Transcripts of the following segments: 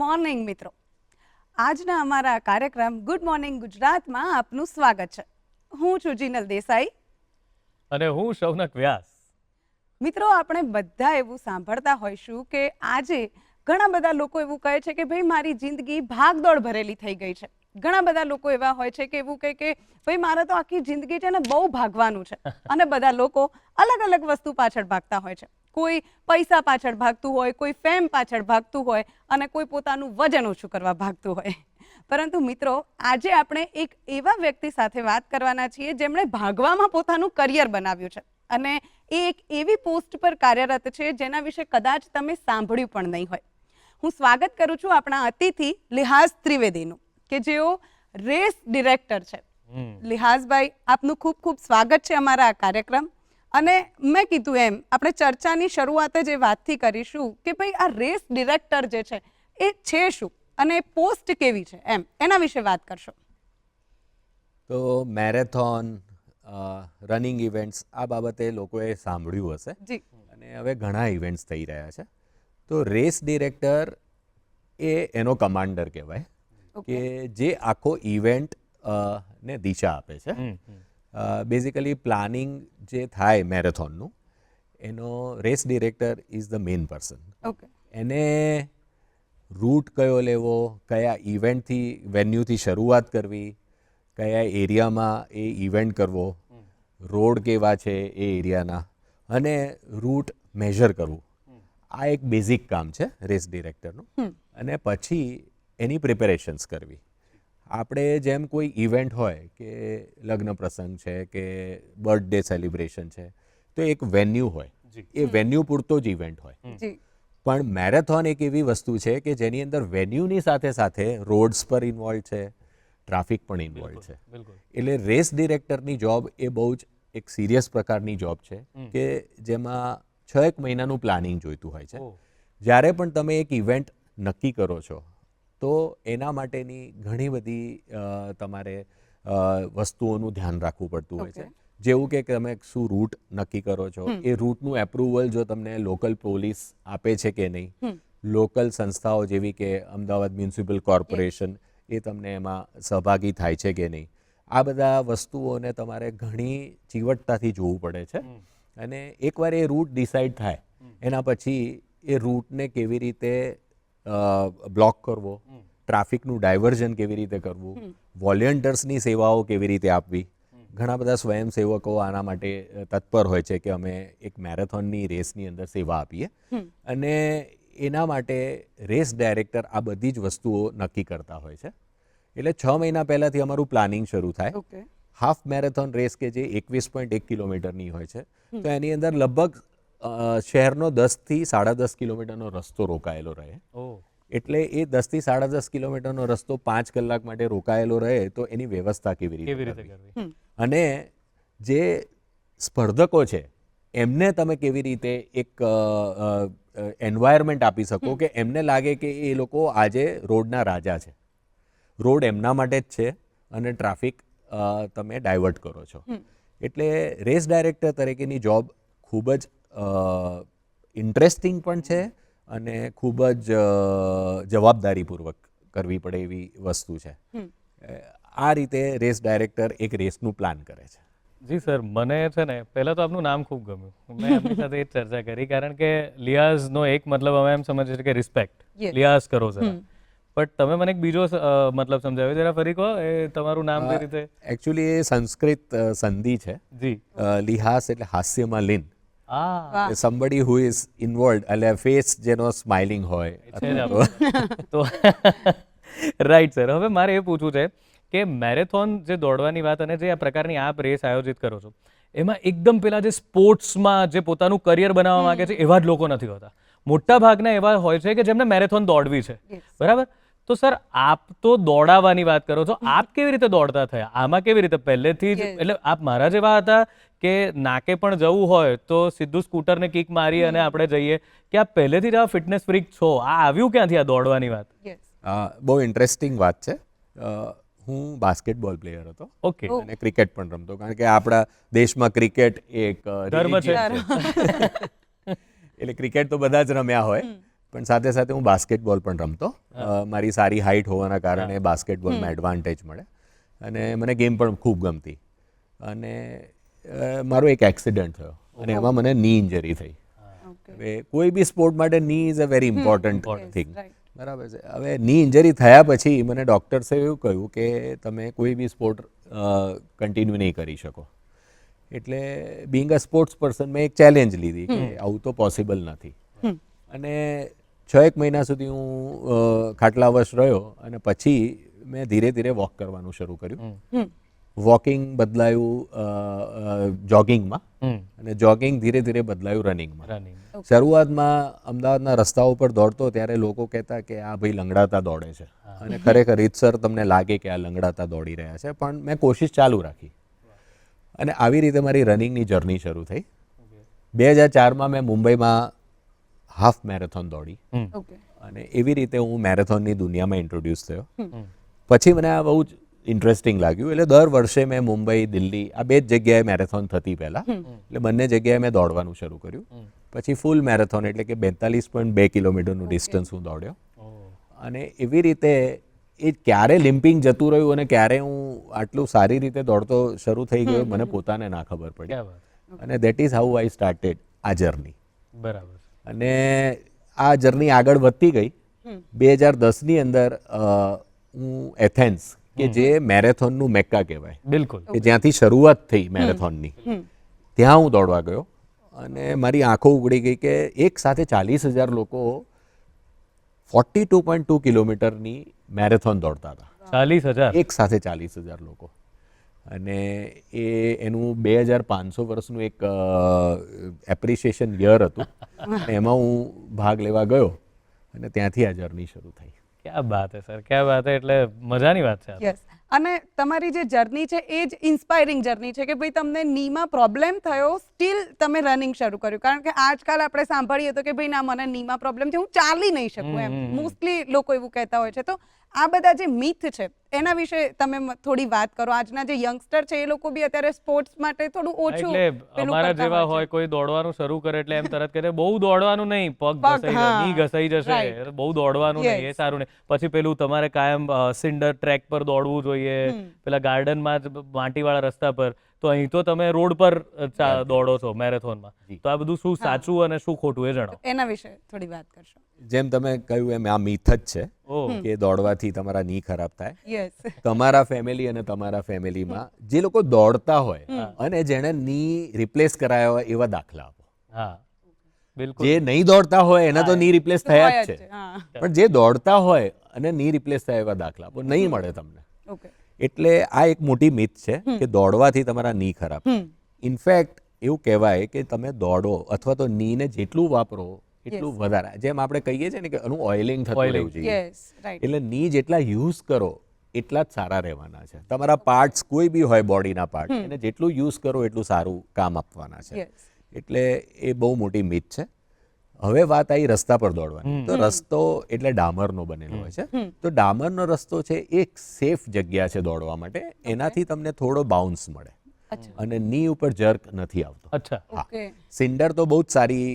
Morning મિત્રો, આજના અમારા કાર્યક્રમ ગુડ મોર્નિંગ ગુજરાતમાં આપનું સ્વાગત છે. હું છું જીનલ દેસાઈ અને હું શૌનક વ્યાસ. મિત્રો, આપણે બધા એવું સાંભળતા હોઈશું કે આજે ઘણા બધા લોકો એવું કહે છે કે ભાઈ મારી જિંદગી ભાગદોડ ભરેલી થઈ ગઈ છે. ઘણા બધા લોકો એવા હોય છે કે એવું કહે કે ભાઈ મારે તો આખી જિંદગી છે ને બહુ ભાગવાનું છે. અને બધા લોકો અલગ અલગ વસ્તુ પાછળ ભાગતા હોય છે. કોઈ પૈસા પાછળ ભાગતું હોય, કોઈ ફેમ પાછળ ભાગતું હોય અને કોઈ પોતાનું વજન ઓછું કરવા ભાગતું હોય. પરંતુ મિત્રો, આજે આપણે એક એવા વ્યક્તિ સાથે વાત કરવાના છીએ જેમણે ભાગવામાં પોતાનું કરિયર બનાવ્યું છે અને એ એક એવી પોસ્ટ પર કાર્યરત છે જેના વિશે કદાચ તમે સાંભળ્યું પણ નહીં હોય. હું સ્વાગત કરું છું આપણા અતિથિ લિહાઝ ત્રિવેદીનું, કે જેઓ રેસ ડિરેક્ટર છે. લિહાઝભાઈ, આપનું ખૂબ ખૂબ સ્વાગત છે અમારા આ કાર્યક્રમ. અને મેં કીધું એમ, આપણે ચર્ચાની શરૂઆત જ એ વાતથી કરીશું કે ભાઈ આ રેસ ડિરેક્ટર જે છે એ છે શું અને પોસ્ટ કેવી છે, એના વિશે વાત કરશો. તો મેરેથોન, રનિંગ ઇવેન્ટ્સ, આ બાબતે લોકોએ સાંભળ્યું હશે જી. અને હવે ઘણા ઇવેન્ટ્સ થઈ રહ્યા છે. તો રેસ ડિરેક્ટર એ એનો કમાન્ડર કહેવાય કે જે આખો ઇવેન્ટ ને દિશા આપે છે. બેઝિકલી પ્લાનિંગ જે થાય મેરેથોનનું, એનો race director is the main person. Okay. એને રૂટ કયો લેવો, કયા ઇવેન્ટથી વેન્યુથી શરૂઆત કરવી, કયા એરિયામાં એ ઇવેન્ટ કરવો, રોડ કેવા છે એ એરિયાના, અને રૂટ મેઝર કરવું. આ એક બેઝિક કામ છે રેસ ડિરેક્ટરનું. અને પછી એની પ્રિપેરેશન્સ કરવી. આપણે જેમ કોઈ ઇવેન્ટ હોય કે લગ્ન પ્રસંગ છે કે બર્થડે સેલિબ્રેશન છે, તો એક વેન્યુ હોય, એ વેન્યુ પૂરતો જ ઇવેન્ટ હોય. પણ મેરેથોન એક એવી વસ્તુ છે કે જેની અંદર વેન્યુની સાથે સાથે રોડ્સ પર ઇન્વોલ્વ છે, ટ્રાફિક પણ ઇન્વોલ્વ છે. એટલે રેસ ડિરેક્ટરની જોબ એ બહુ જ એક સિરિયસ પ્રકારની જોબ છે કે જેમાં 6 મહિનાનું પ્લાનિંગ જોઈતું હોય છે. જ્યારે પણ તમે એક ઇવેન્ટ નક્કી કરો છો તો એના માટેની ઘણી બધી તમારે વસ્તુઓનું ધ્યાન રાખવું પડતું હોય છે. જેવું કે તમે શું રૂટ નક્કી કરો છો, એ રૂટનું એપ્રુવલ જો તમને લોકલ પોલીસ આપે છે કે નહીં, લોકલ સંસ્થાઓ જેવી કે અમદાવાદ મ્યુનિસિપલ કોર્પોરેશન એ તમને એમાં સહભાગી થાય છે કે નહીં, આ બધા વસ્તુઓને તમારે ઘણી ચીવટતાથી જોવું પડે છે. અને એકવાર એ રૂટ ડિસાઇડ થાય એના પછી એ રૂટને કેવી રીતે બ્લોક કરવો, ટ્રાફિકનું ડાયવર્ઝન કેવી રીતે કરવું, વોલેન્ટિયર્સની સેવાઓ કેવી રીતે આપવી. ઘણા બધા સ્વયંસેવકો આના માટે તત્પર હોય છે કે અમે એક મેરેથોનની રેસની અંદર સેવા આપીએ. અને એના માટે રેસ ડાયરેક્ટર આ બધી જ વસ્તુઓ નક્કી કરતા હોય છે. એટલે 6 મહિના પહેલાંથી અમારું પ્લાનિંગ શરૂ થાય. હાફ મેરેથોન રેસ કે જે 21.1 કિલોમીટરની હોય છે, તો એની અંદર લગભગ શહેરનો 10 થી 10.5 કિલોમીટરનો રસ્તો રોકાયેલો રહે. એટલે એ 10 થી 10.5 કિલોમીટરનો રસ્તો 5 કલાક માટે રોકાયેલો રહે તો એની વ્યવસ્થા કેવી રીતે કરવી. અને જે સ્પર્ધકો છે એમને તમે કેવી રીતે એક એન્વાયરમેન્ટ આપી શકો કે એમને લાગે કે એ લોકો આજે રોડના રાજા છે, રોડ એમના માટે જ છે અને ટ્રાફિક તમે ડાયવર્ટ કરો છો. એટલે રેસ ડાયરેક્ટર તરીકેની જોબ ખૂબ જ ઇન્ટરેસ્ટિંગ પણ છે અને ખૂબ જ જવાબદારીપૂર્વક કરવી પડે એવી વસ્તુ છે. આ રીતે રેસ ડાયરેક્ટર એક રેસનું પ્લાન કરે છે. જી સર, મને છે ને પહેલાં તો આપનું નામ ખૂબ ગમ્યું. મેં આપની સાથે એ જ ચર્ચા કરી, કારણ કે લિયાઝનો એક મતલબ અમે એમ સમજીએ છીએ કે રિસ્પેક્ટ, લિયાઝ કરો સર. બટ તમે મને એક બીજો મતલબ સમજાવ્યો, જરા ફરી કહો એ તમારું નામ કઈ રીતે? એકચ્યુઅલી એ સંસ્કૃત સંધિ છે. જી. લિહાસ એટલે હાસ્યમાં લીન. somebody who is involved, એટલે ફેસ જેનો સ્માઇલિંગ હોય. તો રાઈટ સર, હવે મારે એ પૂછવું છે કે મેરેથોન જે દોડવાની વાત અને જે આ પ્રકારની આપ રેસ આયોજિત કરો છો, એમાં એકદમ પેલા જે સ્પોર્ટ્સમાં જે પોતાનું કરિયર બનાવવા માંગે છે એવા જ લોકો નથી હોતા. મોટા ભાગના એવા હોય છે કે જેમને મેરેથોન દોડવી છે, બરાબર? તો સર, આપ તો દોડાવવાની વાત કરો છો, આપ કેવી રીતે દોડતા થયા? આમાં કેવી રીતે પહેલેથી જ, એટલે આપ મારા જેવા હતા કે નાકે પણ જવું હોય તો સીધું સ્કૂટરને કિક મારી અને આપણે જઈએ, કે આપ પહેલેથી જ આ ફિટનેસ ફ્રીક છો? આ આવ્યું ક્યાંથી આ દોડવાની વાત? બહુ ઇન્ટરેસ્ટિંગ વાત છે. હું બાસ્કેટબોલ પ્લેયર હતો. ઓકે. અને ક્રિકેટ પણ રમતો, કારણ કે આપણા દેશમાં ક્રિકેટ એક ધર્મ છે. એટલે ક્રિકેટ તો બધા જ રમ્યા હોય, પણ સાથે સાથે હું બાસ્કેટબોલ પણ રમતો. મારી સારી હાઇટ હોવાના કારણે બાસ્કેટબોલમાં એડવાન્ટેજ મળે અને મને ગેમ પણ ખૂબ ગમતી. અને મારો એક એક્સિડન્ટ થયો અને એમાં મને ની ઇન્જરી થઈ. હવે કોઈ બી સ્પોર્ટ માટે ની is a very important thing, બરાબર છે. હવે ની ઇન્જરી થયા પછી મને ડૉક્ટર્સે એવું કહ્યું કે તમે કોઈ બી સ્પોર્ટ કન્ટિન્યુ નહીં કરી શકો. એટલે બિંગ અ સ્પોર્ટ્સ પર્સન મેં એક ચેલેન્જ લીધી કે આવું તો પોસિબલ નથી. અને 6 મહિના સુધી હું ખાટલાવશ રહ્યો અને પછી મેં ધીરે ધીરે વોક કરવાનું શરૂ કર્યું. વોકિંગ બદલાયું જોગિંગમાં અને જોગિંગ ધીરે ધીરે બદલાયું રનિંગમાં. શરૂઆતમાં અમદાવાદના રસ્તાઓ પર દોડતો ત્યારે લોકો કહેતા કે આ ભાઈ લંગડાતા દોડે છે, અને ખરેખર રીતસર તમને લાગે કે આ લંગડાતા દોડી રહ્યા છે, પણ મેં કોશિશ ચાલુ રાખી અને આવી રીતે મારી રનિંગની જર્ની શરૂ થઈ. 2004માં મેં મુંબઈમાં હાફ મેરેથોન દોડી અને એવી રીતે હું મેરેથોનની દુનિયામાં ઇન્ટ્રોડ્યુસ થયો. પછી મને આ બહુ જ ઇન્ટરેસ્ટિંગ લાગ્યું, એટલે દર વર્ષે મેં મુંબઈ, દિલ્હી આ બે જ જગ્યાએ મેરેથોન થતી પહેલાં, એટલે બંને જગ્યાએ મેં દોડવાનું શરૂ કર્યું. પછી ફૂલ મેરેથોન એટલે કે 42.2 કિલોમીટરનું ડિસ્ટન્સ હું દોડ્યો. અને એવી રીતે એ ક્યારે લિમ્પિંગ જતું રહ્યું અને ક્યારે હું આટલું સારી રીતે દોડતો શરૂ થઈ ગયો મને પોતાને ના ખબર પડી. અને that is how I started આ જર્ની. બરાબર. અને આ જર્ની આગળ વધતી ગઈ. 2010ની અંદર હું એથેન્સ, કે જે મેરેથોનનું મેક્કા કહેવાય, બિલકુલ, કે જ્યાંથી શરૂઆત થઈ મેરેથોનની, ત્યાં હું દોડવા ગયો અને મારી આંખો ઉઘડી ગઈ કે એક સાથે 40,000 લોકો 42.2 કિલોમીટરની મેરેથોન દોડતા હતા. 40,000 એક સાથે 40,000 લોકો. અને એનું 2500 વર્ષનું એક એપ્રિશિએશન યર હતું. એમાં હું ભાગ લેવા ગયો અને ત્યાંથી આ જર્ની શરૂ થઈ. ક્યાં બાત હે સર, ક્યાં બાત હે. એટલે મજાની વાત છે. યસ. અને તમારી જે જર્ની છે એ જ ઇન્સ્પાયરિંગ જર્ની છે કે ભાઈ તમને નીમાં પ્રોબ્લેમ થયો, સ્ટીલ તમે રનિંગ શરૂ કર્યું. કારણ કે આજકાલ આપણે સાંભળીએ તો કે ભાઈ ના, મને નીમાં પ્રોબ્લેમ છે, હું ચાલી નહીં શકું, એમ મોસ્ટલી લોકો એવું કહેતા હોય છે. તો આ બધા જે મિથ છે એના વિશે તમે થોડી વાત કરો. આજના જે યંગસ્ટર છે એ લોકો બી અત્યારે સ્પોર્ટ્સ માટે થોડું ઓછું એટલે અમારા જેવા હોય, કોઈ દોડવાનું શરૂ કરે એટલે એમ તરત કહે બહુ દોડવાનું નહીં, પગ ઘસાઈ જશે, ની ઘસાઈ જશે, બહુ દોડવાનું નહીં, એ સારું નહીં. પછી પેલું તમારે કાયમ સિન્ડર ટ્રેક પર દોડવું જોઈએ, પેલા ગાર્ડનમાં જ માટીવાળા રસ્તા પર. તો અહીં તો તમે રોડ પર દોડો છો મેરેથોનમાં. તો આ બધું શું સાચું અને શું ખોટું એ જણાવો. એના વિશે થોડી વાત કરશો. જેમ તમે કહ્યું એમ આ મિથ જ છે કે દોડવાથી તમારા ની ખરાબ થાય. યસ. તમારા ફેમિલી અને તમારા ફેમિલીમાં જે લોકો દોડતા હોય અને જેણે ની રિપ્લેસ કરાયા હોય એવા દાખલા આપો. હા, બિલકુલ. જે નહીં દોડતા હોય એના તો ની રિપ્લેસ થયા જ છે, હા. પણ જે દોડતા હોય અને ની રિપ્લેસ થયા એવા દાખલા આપો, નહીં મળે તમને. ઓકે. એટલે આ એક મોટી મિથ છે કે દોડવાથી તમારા ની ખરાબ. ઇનફેક્ટ એવું કહેવાય કે તમે દોડો અથવા તો નીને જેટલું વાપરો એટલું વધારે. જેમ આપણે કહીએ છીએ ને કે એનું ઓઇલિંગ થતું રહેવું જોઈએ. Yes, right. એટલે ની જેટલા યુઝ કરો એટલા જ સારા રહેવાના છે. તમારા પાર્ટ્સ કોઈ બી હોય, બોડીના પાર્ટ, એને જેટલું યુઝ કરો એટલું સારું કામ આપવાના છે. યસ. એટલે એ બહુ મોટી મિથ છે. હવે વાત આવી રસ્તા પર દોડવાની. તો રસ્તો એટલે ડામરનો બનેલો હોય છે. તો ડામરનો રસ્તો છે એક સેફ જગ્યા છે દોડવા માટે. એનાથી તમને થોડો બાઉન્સ મળે અને ની ઉપર જર્ક નથી આવતો. અચ્છા. ઓકે. સિન્ડર તો બહુ જ સારી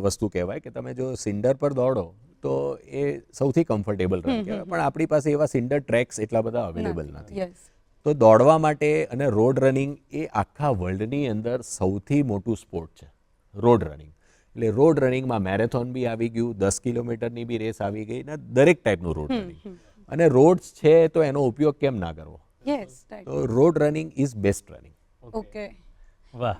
વસ્તુ કહેવાય કે તમે જો સિન્ડર પર દોડો તો એ સૌથી કમ્ફર્ટેબલ રન કહેવાય. પણ આપણી પાસે એવા સિન્ડર ટ્રેક્સ એટલા બધા અવેલેબલ નથી. યસ. તો દોડવા માટે અને રોડ રનિંગ એ આખા વર્લ્ડની અંદર સૌથી મોટું સ્પોર્ટ છે, રોડ રનિંગ. એટલે રોડ રનિંગમાં મેરેથોન બી આવી ગયું, 10 કિલોમીટરની બી રેસ આવી ગઈ, ને દરેક ટાઈપનું રોડ રનિંગ. અને રોડ્સ છે તો એનો ઉપયોગ કેમ ના કરવો? Yes, right. તો road running is best running. Okay. વાહ.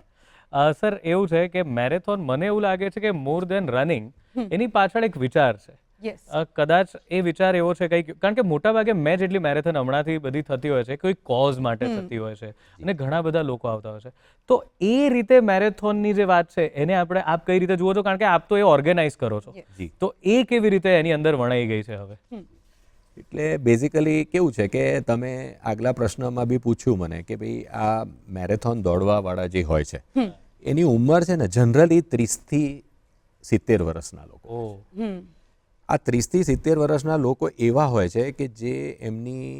સર, એવું છે કે મેરેથોન, મને એવું લાગે છે કે મોર દેન રનિંગ એની પાછળ એક વિચાર છે. યસ. કદાચ એ વિચાર એવો છે કંઈક, કારણ કે મોટા ભાગે મેં જેટલી મેરેથોન હમણાંથી બધી થતી હોય છે કોઈ કોઝ માટે થતી હોય છે અને ઘણા બધા લોકો આવતા હોય છે. તો એ રીતે મેરેથોનની જે વાત છે એને આપણે આપ કઈ રીતે જુઓ છો? કારણ કે આપ તો એ ઓર્ગેનાઇઝ કરો છો, જી. તો એ કેવી રીતે એની અંદર વણાઈ ગઈ છે હવે? એટલે બેઝિકલી કેવું છે કે તમે આગલા પ્રશ્નમાં બી પૂછ્યું મને કે ભાઈ આ મેરેથોન દોડવાવાળા જે હોય છે એની ઉંમર છે ને જનરલી 30 થી 70 વર્ષના લોકો. આ 30 થી 70 વર્ષના લોકો એવા હોય છે કે જે એમની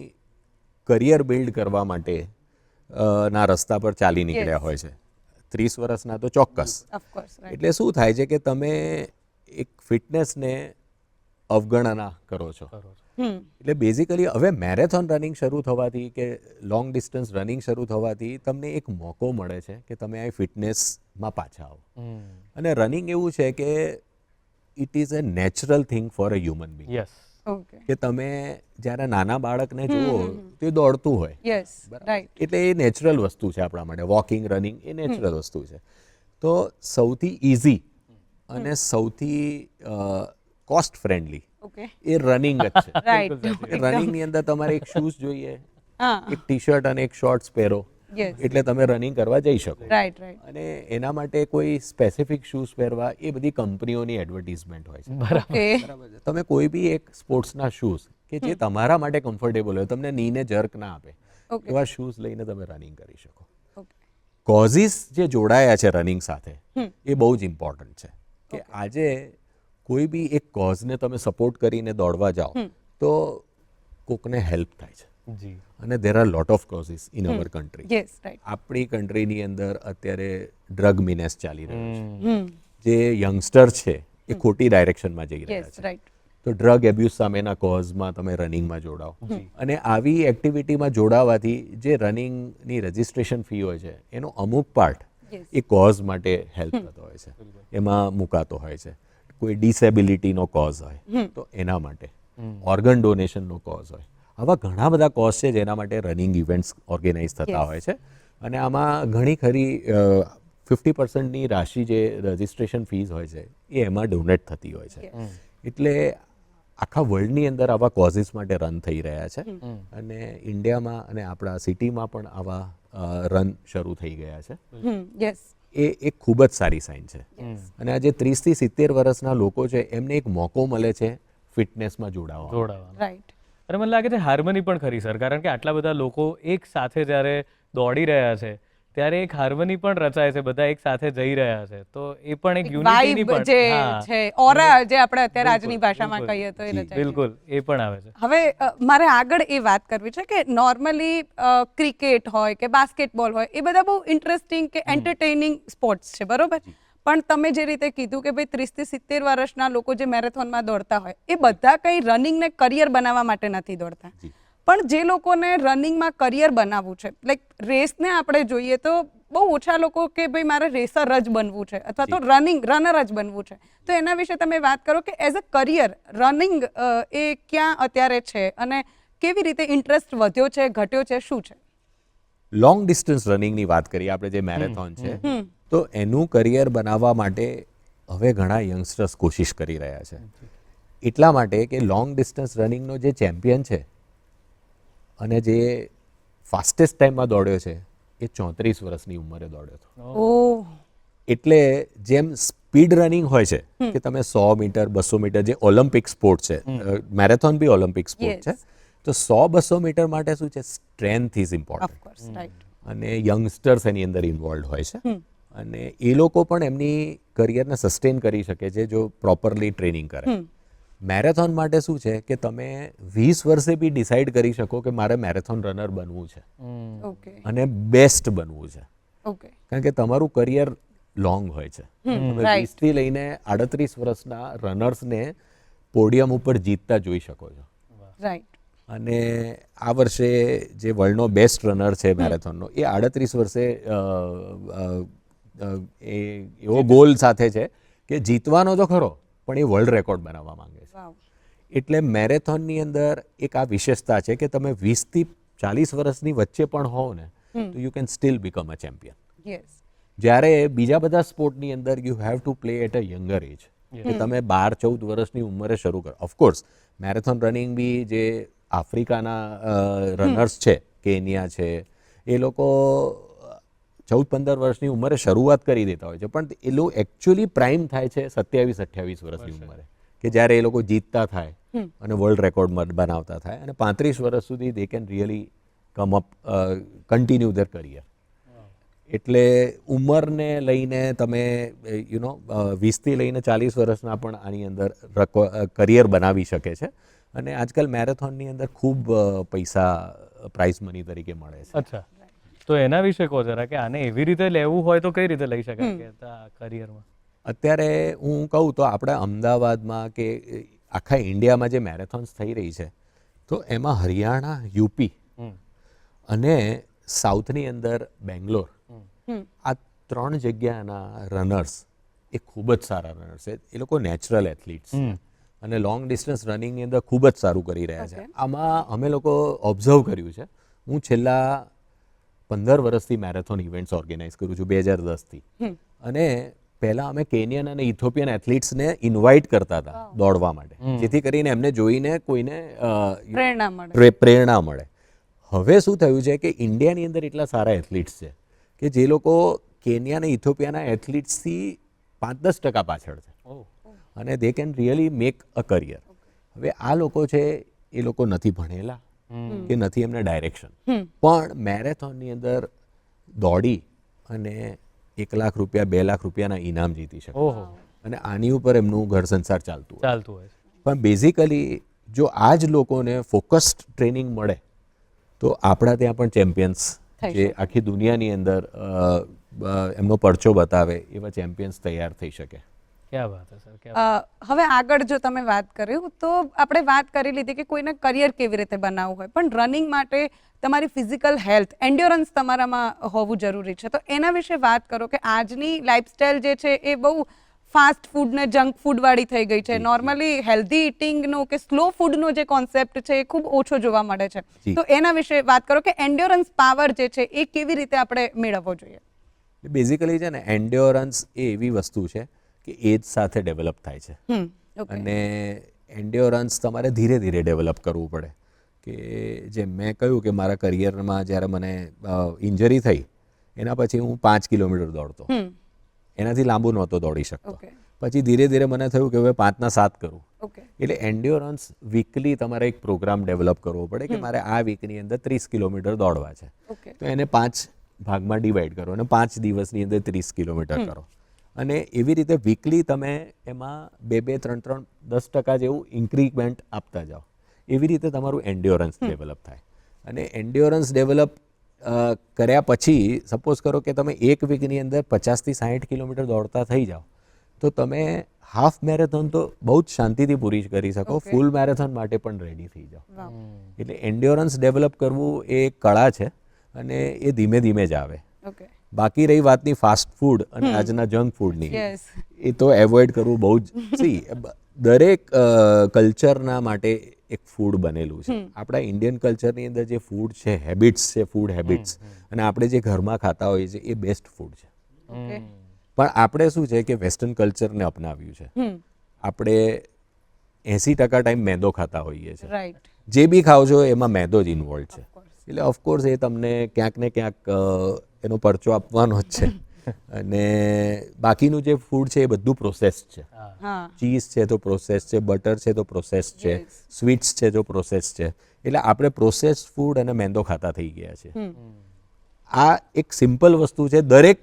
કરિયર બિલ્ડ કરવા માટે ના રસ્તા પર ચાલી નીકળ્યા હોય છે. 30 વર્ષના તો ચોક્કસ. Of course, right. એટલે શું થાય છે કે તમે એક ફિટનેસને અવગણના કરો છો. કરો છો. એટલે બેઝિકલી હવે મેરેથોન રનિંગ શરૂ થવાથી કે લોંગ ડિસ્ટન્સ રનિંગ શરૂ થવાથી તમને એક મોકો મળે છે કે તમે આ ફિટનેસમાં પાછા આવો. અને રનિંગ એવું છે કે it is a natural thing for a human being. Yes. Okay કે તમે જ્યારે નાના બાળકને જુઓ તો એ દોડતું હોય, યસ રાઈટ એટલે એ નેચરલ વસ્તુ છે આપણા માટે. વોકિંગ રનિંગ એ નેચરલ વસ્તુ છે. તો સૌથી ઇઝી અને સૌથી કોસ્ટ ફ્રેન્ડલી ઓકે એ રનિંગ જ છે. રાઈટ રનિંગની અંદર તમારે એક શૂઝ જોઈએ, હા એક ટી શર્ટ અને એક શોર્ટ્સ પહેરો યસ એટલે તમે રનિંગ કરવા જઈ શકો. રાઈટ રાઈટ અને એના માટે કોઈ સ્પેસિફિક શૂઝ પહેરવા એ બધી કંપનીઓની એડવર્ટિઝમેન્ટ હોય છે. બરાબર. ઓકે બરાબર છે. તમે કોઈ બી એક સ્પોર્ટ્સના શૂઝ કે જે તમારા માટે કમ્ફર્ટેબલ હોય, તમને નીને જર્ક ના આપે, ઓકે એવા શૂઝ લઈને તમે રનિંગ કરી શકો. ઓકે કોઝિસ જે જોડાયા છે રનિંગ સાથે એ બહુ જ ઇમ્પોર્ટન્ટ છે. કે આજે કોઈ બી એક કોઝને તમે સપોર્ટ કરીને દોડવા જાઓ તો કોકને હેલ્પ થાય છે. જી. અને there are lot of causes in our country. Yes right આપણી કન્ટ્રીની અંદર અત્યારે ડ્રગ મિનેસ ચાલી રહ્યો છે. હમ જે યંગસ્ટર છે એ ખોટી ડાયરેક્શનમાં જઈ રહ્યા યસ છે. રાઈટ તો ડ્રગ એબ્યુઝ સામેના કોઝમાં તમે રનિંગમાં જોડાઓ. અને આવી એક્ટિવિટીમાં જોડાવાથી જે રનિંગની રજિસ્ટ્રેશન ફી હોય છે એનો અમુક પાર્ટ યસ એ કોઝ માટે હેલ્પ થતો હોય છે, એમાં મુકાતો હોય છે. કોઈ ડિસેબિલિટીનો કોઝ હોય તો એના માટે, ઓર્ગન ડોનેશનનો કોઝ હોય, આવા ઘણા બધા કોઝ છે જેના માટે રનિંગ ઇવેન્ટ્સ ઓર્ગેનાઇઝ થતા હોય છે. અને આમાં ઘણી ખરી 50%ની રાશિ જે રજિસ્ટ્રેશન ફીઝ હોય છે એ એમાં ડોનેટ થતી હોય છે. એટલે આખા વર્લ્ડની અંદર આવા કોઝિસ માટે રન થઈ રહ્યા છે. અને ઇન્ડિયામાં અને આપણા સિટીમાં પણ આવા રન શરૂ થઈ ગયા છે. યસ એ એક ખૂબ જ સારી સાઇન છે. અને આજે 30 થી 70 વર્ષના લોકો છે એમને એક મોકો મળે છે ફિટનેસમાં જોડાવા. જોડાવાનું. રાઈટ અને મને લાગે છે હાર્મની પણ ખરી સર, કારણ કે આટલા બધા લોકો એક સાથે જ્યારે દોડી રહ્યા છે ત્યારે એક હાર્મની પણ રચાય છે, બધા એક સાથે જઈ રહ્યા છે, તો એ પણ એક યુનિટીની વાઇબ પણ જે હા, છે ઓરા જે આપણે અત્યારે આજની બિલકુલ, ભાષામાં બિલકુલ. કહીએ તો એ જી, રચાય છે. બિલકુલ એ પણ આવે છે. હવે મારે આગળ એ વાત કરવી છે કે નોર્મલી ક્રિકેટ હોય કે બાસ્કેટબોલ હોય એ બધા બહુ ઇન્ટરેસ્ટિંગ કે એન્ટરટેઇનિંગ સ્પોર્ટ્સ છે, બરોબર? પણ તમે જે રીતે કીધું કે ભાઈ 30 થી 70 વર્ષના લોકો જે મેરેથોનમાં દોડતા હોય એ બધા કંઈ રનિંગને કરિયર બનાવવા માટે નથી દોડતા. જી. પણ જે લોકોને રનિંગમાં કરિયર બનાવવું છે, લાઈક રેસને આપણે જોઈએ તો બહુ ઓછા લોકો કે ભાઈ મારે રેસર જ બનવું છે અથવા તો રનર જ બનવું છે, તો એના વિશે તમે વાત કરો કે એઝ અ કરિયર રનિંગ એ ક્યાં અત્યારે છે અને કેવી રીતે ઇન્ટરેસ્ટ વધ્યો છે, ઘટ્યો છે, શું છે? લોંગ ડિસ્ટન્સ રનિંગની વાત કરીએ આપણે, જે મેરેથોન છે, તો એનું કરિયર બનાવવા માટે હવે ઘણા યંગસ્ટર્સ કોશિશ કરી રહ્યા છે. એટલા માટે કે લોંગ ડિસ્ટન્સ રનિંગનો જે ચેમ્પિયન છે અને જે ફાસ્ટેસ્ટ ટાઈમમાં દોડ્યો છે એ 34 વર્ષની ઉંમરે દોડ્યો હતો. ઓહ એટલે જેમ સ્પીડ રનિંગ હોય છે કે તમે 100 મીટર 200 મીટર જે ઓલિમ્પિક સ્પોર્ટ છે, મેરેથોન બી ઓલિમ્પિક સ્પોર્ટ છે, તો 100-200 મીટર માટે શું છે, strength is important. Of course right અને યંગસ્ટર્સ એની અંદર ઇન્વોલ્વ હોય છે. અને એ લોકો પણ એમની કરિયરને સસ્ટેન કરી શકે છે જો પ્રોપરલી ટ્રેનિંગ કરે. મેરેથોન માટે શું છે કે તમે 20 વર્ષે બી ડિસાઈડ કરી શકો કે મારે મેરેથોન રનર બનવું છે ઓકે અને બેસ્ટ બનવું છે, ઓકે કારણ કે તમારું કરિયર લોંગ હોય છે. તમે right. 20 થી લઈને 38 વર્ષના રનર્સને પોડિયમ ઉપર જીતતા જોઈ શકો છો. રાઈટ અને આ વર્ષે જે વર્લ્ડનો બેસ્ટ રનર છે મેરેથોનનો એ 38 વર્ષે એ એવો ગોલ સાથે છે કે જીતવાનો તો ખરો પણ એ વર્લ્ડ રેકોર્ડ બનાવવા માંગે છે. વાવ એટલે મેરેથોનની અંદર એક આ વિશેષતા છે કે તમે 20 થી 40 વર્ષની વચ્ચે પણ હોવ ને તો you can still become a champion. Yes જ્યારે બીજા બધા સ્પોર્ટની અંદર you have to play at a younger age, કે તમે 12-14 વર્ષની ઉંમરે શરૂ કરો. ઓફકોર્સ મેરેથોન રનિંગ બી જે આફ્રિકાના રનર્સ છે, કેન્યા છે, એ લોકો 14-15 વર્ષની ઉંમરે શરૂઆત કરી દેતા હોય છે, પણ એ લોકો એકચ્યુઅલી પ્રાઇમ થાય છે 27-28 વર્ષની ઉંમરે, કે જ્યારે એ લોકો જીતતા થાય અને વર્લ્ડ રેકોર્ડ બનાવતા થાય, અને 35 વર્ષ સુધી they can really come up continue their career. એટલે ઉંમરને લઈને તમે 20 થી લઈને 40 વર્ષના પણ આની અંદર કરિયર બનાવી શકે છે. અને આજકાલ મેરેથોનની અંદર ખૂબ પૈસા પ્રાઇઝ મની તરીકે મળે છે. અચ્છા, તો એના વિશે કહો જરા કે આને એવી રીતે લેવું હોય તો કઈ રીતે લઈ શકાય કે કરિયરમાં? અત્યારે હું કહું તો આપણે અમદાવાદમાં કે આખા ઇન્ડિયામાં જે મેરેથોન્સ થઈ રહી છે તો એમાં હરિયાણા, યુપી અને સાઉથની અંદર બેંગ્લોર, આ 3 જગ્યાના રનર્સ એ ખૂબ જ સારા રનર્સ છે. એ લોકો નેચરલ એથ્લીટ્સ અને લોંગ ડિસ્ટન્સ રનિંગની અંદર ખૂબ જ સારું કરી રહ્યા છે. આમાં અમે લોકો ઓબ્ઝર્વ કર્યું છે. હું છેલ્લા 15 વર્ષથી મેરેથોન ઇવેન્ટ્સ ઓર્ગેનાઇઝ કરું છું, 2010થી. અને પહેલાં અમે કેનિયન અને ઇથોપિયન એથ્લીટ્સને ઇન્વાઇટ કરતા હતા દોડવા માટે, જેથી કરીને એમને જોઈને કોઈને પ્રેરણા મળે. હવે શું થયું છે કે ઇન્ડિયાની અંદર એટલા સારા એથ્લીટ્સ છે કે જે લોકો કેનિયા અને ઇથોપિયાના એથ્લીટ્સથી 5-10% પાછળ છે અને દે can really make a career. હવે આ લોકો છે એ લોકો નથી ભણેલા કે નથી એમને ડાયરેક્શન, પણ મેરેથોનની અંદર દોડી અને 1 લાખ રૂપિયા 2 લાખ રૂપિયાના ઇનામ જીતી શકે અને આની ઉપર એમનું ઘર સંસાર ચાલતું હોય. પણ બેઝિકલી જો આ જ લોકોને ફોકસ્ડ ટ્રેનિંગ મળે તો આપણા ત્યાં પણ ચેમ્પિયન્સ જે આખી દુનિયાની અંદર એમનો પરચો બતાવે એવા ચેમ્પિયન્સ તૈયાર થઈ શકે. ક્યાં વાત છે સર. હવે આગળ જો તમે વાત કર્યું તો આપણે વાત કરી લીધી કે કોઈને કરિયર કેવી રીતે બનાવવું હોય, પણ રનિંગ માટે તમારી ફિઝિકલ હેલ્થ, એન્ડ્યોરન્સ તમારામાં હોવું જરૂરી છે. તો એના વિશે વાત કરો કે આજની લાઇફસ્ટાઇલ જે છે એ બહુ ફાસ્ટ ફૂડ ને જંક ફૂડ વાળી થઈ ગઈ છે. નોર્મલી હેલ્ધી ઇટિંગનો કે સ્લો ફૂડનો જે કોન્સેપ્ટ છે એ ખૂબ ઓછો જોવા મળે છે. તો એના વિશે વાત કરો કે એન્ડ્યોરન્સ પાવર જે છે એ કેવી રીતે આપણે મેળવવો જોઈએ. બેઝિકલી છે ને એન્ડ્યોરન્સ એ એવી વસ્તુ છે કે એજ સાથે ડેવલપ થાય છે અને એન્ડ્યોરન્સ તમારે ધીરે ધીરે ડેવલપ કરવું પડે. કે જેમ મેં કહ્યું કે મારા કરિયરમાં જ્યારે મને ઇન્જરી થઈ એના પછી હું 5 કિલોમીટર દોડતો, એનાથી લાંબુ નહોતો દોડી શકતો. પછી ધીરે ધીરે મને થયું કે હવે 5 ના 7 કરું. એટલે એન્ડ્યોરન્સ વીકલી તમારે એક પ્રોગ્રામ ડેવલપ કરવો પડે કે મારે આ વીકની અંદર 30 કિલોમીટર દોડવા છે. તો એને 5 ભાગમાં ડિવાઈડ કરો અને 5 દિવસની અંદર 30 કિલોમીટર કરો. અને એવી રીતે વીકલી તમે એમાં 2-3 10% જેવું ઇન્ક્રીમેન્ટ આપતા જાઓ. એવી રીતે તમારું એન્ડ્યોરન્સ ડેવલપ થાય. અને એન્ડ્યોરન્સ ડેવલપ કર્યા પછી સપોઝ કરો કે તમે એક વીકની અંદર 50 થી 60 કિલોમીટર દોડતા થઈ જાઓ તો તમે હાફ મેરેથોન તો બહુ જ શાંતિથી પૂરી કરી શકો, ફૂલ મેરેથોન માટે પણ રેડી થઈ જાઓ. એટલે એન્ડ્યોરન્સ ડેવલપ કરવું એ એક કળા છે અને એ ધીમે ધીમે જ આવે. બાકી રહી વાતની ફાસ્ટ ફૂડ અને આજના જંક ફૂડની, એ તો એવોઇડ કરવું બહુ જ દરેક કલ્ચરના માટે એક ફૂડ બનેલું છે. આપણા ઇન્ડિયન કલ્ચરની અંદર જે ફૂડ છે, હેબિટ્સ છે, ફૂડ હેબિટ્સ, અને આપણે જે ઘરમાં ખાતા હોઈએ છીએ એ બેસ્ટ ફૂડ છે. પણ આપણે શું છે કે વેસ્ટર્ન કલ્ચરને અપનાવ્યું છે. આપણે 80% ટાઈમ મેંદો ખાતા હોઈએ છીએ. જે બી ખાઓ છો એમાં મેંદો જ ઇન્વોલ્વ છે. એટલે ઓફકોર્સ એ તમને ક્યાંક ને ક્યાંક એનો પરચો આપવાનો જ છે. અને બાકીનું જે ફૂડ છે એ બધું પ્રોસેસ્ડ છે. ચીઝ છે તો પ્રોસેસ છે, બટર છે તો પ્રોસેસ છે, સ્વીટ્સ છે તો પ્રોસેસ છે. એટલે આપણે પ્રોસેસ્ડ ફૂડ અને મેંદો ખાતા થઈ ગયા છે. આ એક સિમ્પલ વસ્તુ છે, દરેક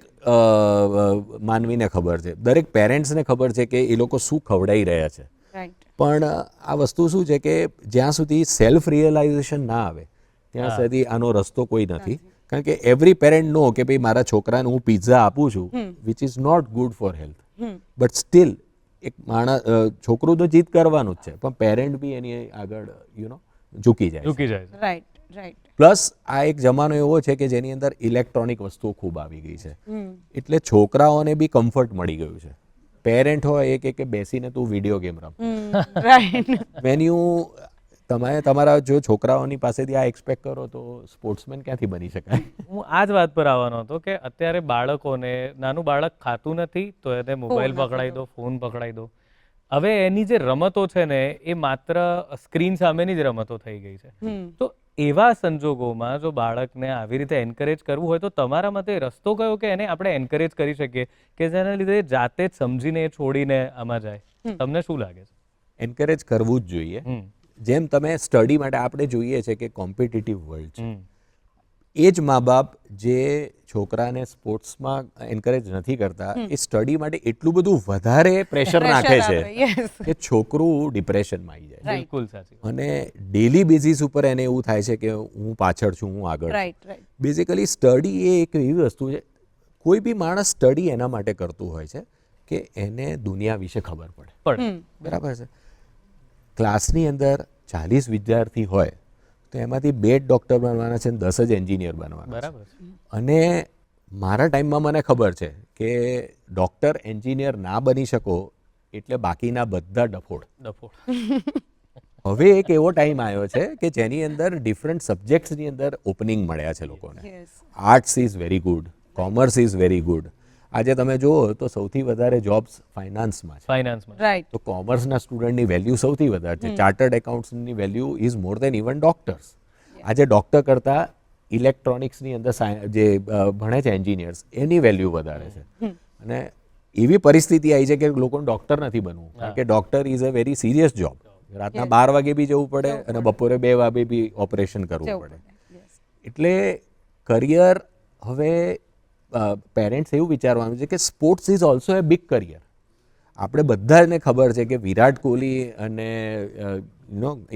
માનવીને ખબર છે, દરેક પેરેન્ટ્સને ખબર છે કે એ લોકો શું ખવડાવી રહ્યા છે. પણ આ વસ્તુ શું છે કે જ્યાં સુધી સેલ્ફ રિયલાઇઝેશન ના આવે ત્યાં સુધી આનો રસ્તો કોઈ નથી. કારણ કે એવરી પેરેન્ટ નો કે ભાઈ મારા છોકરાને હું પિઝા આપું છું which is not good for health, but still એક માણસ છોકરું તો જીત કરવાનું જ છે, પણ પેરેન્ટ બી એની આગળ ઝૂકી જાય. પ્લસ આ એક જમાનો એવો છે કે જેની અંદર ઇલેક્ટ્રોનિક વસ્તુઓ ખૂબ આવી ગઈ છે. એટલે છોકરાઓને બી કમ્ફર્ટ મળી ગયું છે. પેરેન્ટ હોય એ કે બેસીને તું video game room. When you તમે તમારા જો છોકરાઓની પાસેથી આ એક્સપેક્ટ કરો તો સ્પોર્ટ્સમેન ક્યાંથી બની શકાય. હું આ જ વાત પર આવવાનો હતો કે અત્યારે બાળકોને, નાનું બાળક ખાતું નથી તો એને મોબાઈલ પકડાઈ દો, ફોન પકડાઈ દો. હવે એની જે રમતો છે ને એ માત્ર સ્ક્રીન સામેની જ રમતો થઈ ગઈ છે. તો એવા સંજોગોમાં જો બાળકને આવી રીતે એન્કરેજ કરવું હોય તો તમારા મતે રસ્તો કયો કે એને આપણે એન્કરેજ કરી શકીએ કે જેના લીધે જાતે જ સમજીને છોડીને આમાં જાય? તમને શું લાગે છે? એન્કરેજ કરવું જ જોઈએ. જેમ તમે સ્ટડી માટે આપણે જોઈએ છે કે કોમ્પિટિટિવ વર્લ્ડ છે, એ જ મા બાપ જે છોકરાને સ્પોર્ટ્સમાં એન્કરેજ નથી કરતા એ સ્ટડી માટે એટલું બધું વધારે પ્રેશર નાખે છે કે છોકરું ડિપ્રેશનમાં આવી જાય. બિલકુલ સાચી. અને ડેલી બેઝિસ ઉપર એને એવું થાય છે કે હું પાછળ છું, હું આગળ છું. બેઝિકલી સ્ટડી એ એક એવી વસ્તુ છે, કોઈ બી માણસ સ્ટડી એના માટે કરતું હોય છે કે એને દુનિયા વિશે ખબર પડે. બરાબર છે. ક્લાસની અંદર 40 વિદ્યાર્થી હોય તો એમાંથી 2 જ ડૉક્ટર બનવાના છે અને 10 જ એન્જિનિયર બનવાના છે. બરાબર છે. અને મારા ટાઈમમાં મને ખબર છે કે ડૉક્ટર એન્જિનિયર ના બની શકો એટલે બાકીના બધા ડફોડ. હવે એક એવો ટાઈમ આવ્યો છે કે જેની અંદર ડિફરન્ટ સબ્જેક્ટ્સની અંદર ઓપનિંગ મળ્યા છે લોકોને. Arts is very good, commerce is very good. આજે તમે જુઓ તો સૌથી વધારે જોબ્સ ફાઇનાન્સમાં છે. ફાઇનાન્સમાં. રાઈટ. તો કોમર્સના સ્ટુડન્ટની વેલ્યુ સૌથી વધારે છે. ચાર્ટર્ડ એકાઉન્ટ્સની value is more than even doctors. આજે ડૉક્ટર કરતાં ઇલેક્ટ્રોનિક્સની અંદર જે ભણે છે એન્જિનિયર્સ એની વેલ્યુ વધારે છે. અને એવી પરિસ્થિતિ આવી છે કે લોકોને ડૉક્ટર નથી બનવું, કારણ કે doctor is a very serious job. રાતના 12 વાગે બી જવું પડે અને બપોરે 2 વાગે બી ઓપરેશન કરવું પડે. એટલે કરિયર હવે પેરેન્ટ્સ એવું વિચારવાનું છે કે sports is also a big career. આપણે બધાને ખબર છે કે વિરાટ કોહલી અને